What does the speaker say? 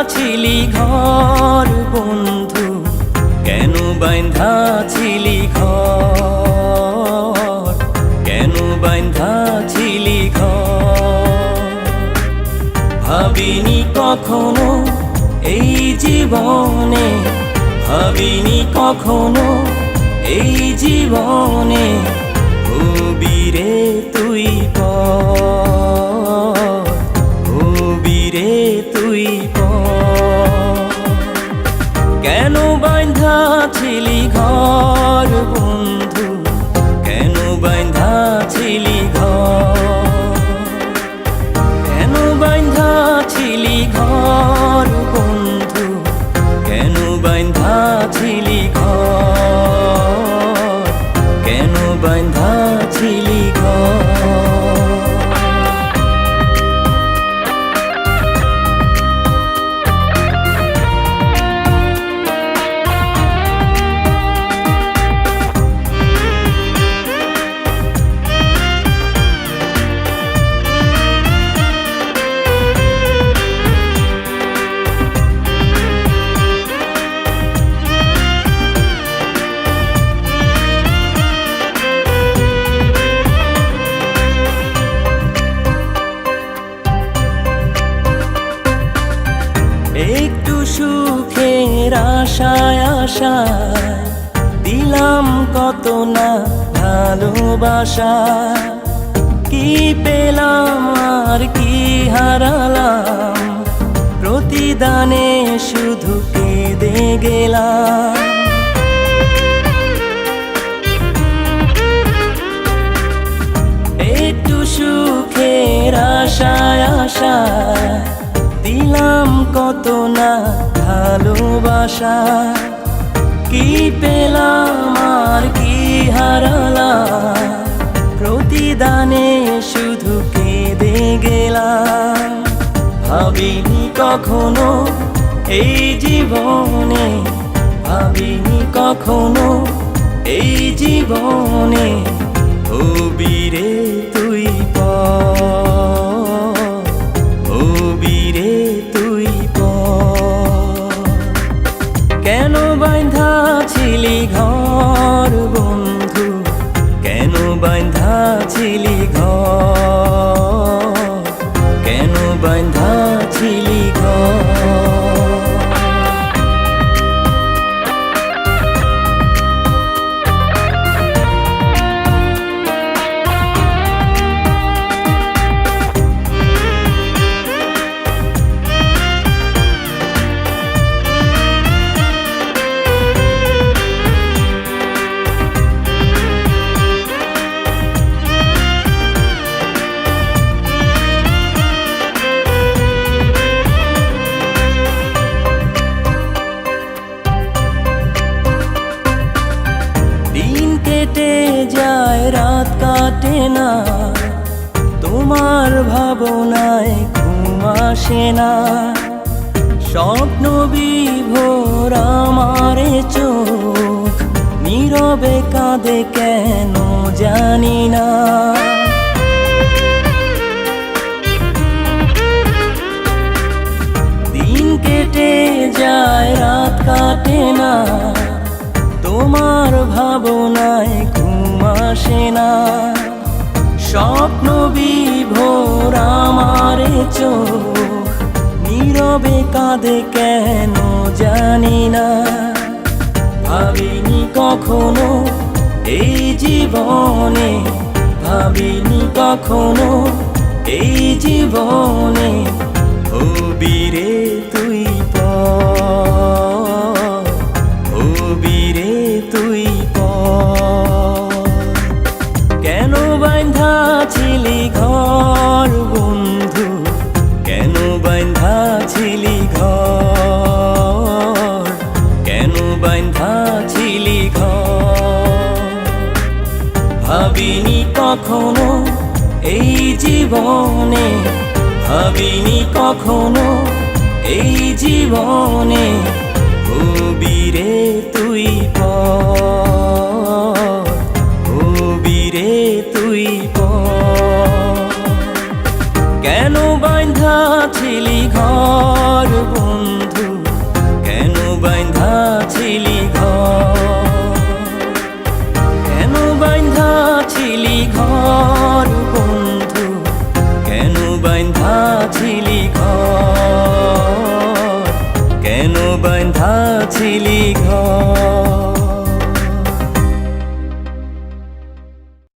ছিলি ঘর বন্ধু, কেন বাইন্ধা ছিলি ঘর, কেন বাইন্ধা ছিলি ঘর। ভাবিনি কখনো এই জীবনে, ভাবিনি কখনো এই জীবনে হবি রে তুই পর, হবি রে তুই পর। কেন বাইন্ধা ছিলি ঘর বন্ধু, কেন বাইন্ধা ছিলি ঘর, কেন বাইন্ধা ছিলি ঘর বন্ধু, কেন বাইন্ধা ছিলি ঘর, কেন বাইন্ধা ছিলি ঘর। একটু সুখের আশায় আশায় দিলাম কত না ভালোবাসা, কি পেলাম আর কি হারালাম, প্রতিদানে শুধু কেঁদে গেলাম। একটু সুখের আশায় আশায় দিলাম কত না ভালোবাসা, কি পেলাম আর কি হারালাম, প্রতিদানে শুধু কেঁদে গেলাম। ভাবিনি কখনো এই জীবনে, ভাবিনি কখনো এই জীবনে হবি রে তুই পর, হবি রে তুই পর। কেন বাইন্ধা ছিলি ঘর বন্ধু, কেন বাইন্ধা ছিলি ঘর, কেন বাইন্ধা ছিলি ঘর। কেটে যায় রাত কাটে না, তোমার ভাবনায় ঘুম আসে না, স্বপ্ন বিভোর আমার চোখ, নীরবে কাঁদে কেন জানি না। দিন কেটে যায় রাত কাটে না, তোমার ভাবনায় ঘুম আসে না, স্বপ্ন বিভোর আমার চোখ, নীরবে কাঁদে কেন জানি না। ভাবিনি কখনো এই জীবনে, ভাবিনি কখনো এই জীবনে হবি রে তুই পর, হবি রে তুই পর। কেন বাইন্ধা ছিলি ঘর বন্ধু, কেন বাইন্ধা ছিলি ঘর, কেন বাইন্ধা ছিলি ঘর। ভাবিনি কখনো এই জীবনে, ভাবিনি কখনো এই জীবনে হবি রে তুই পর, হবি রে তুই পর। কেন বাইন্ধা ছিলি ঘর বন্ধু, কেন বাঁধা ছিলি ঘর।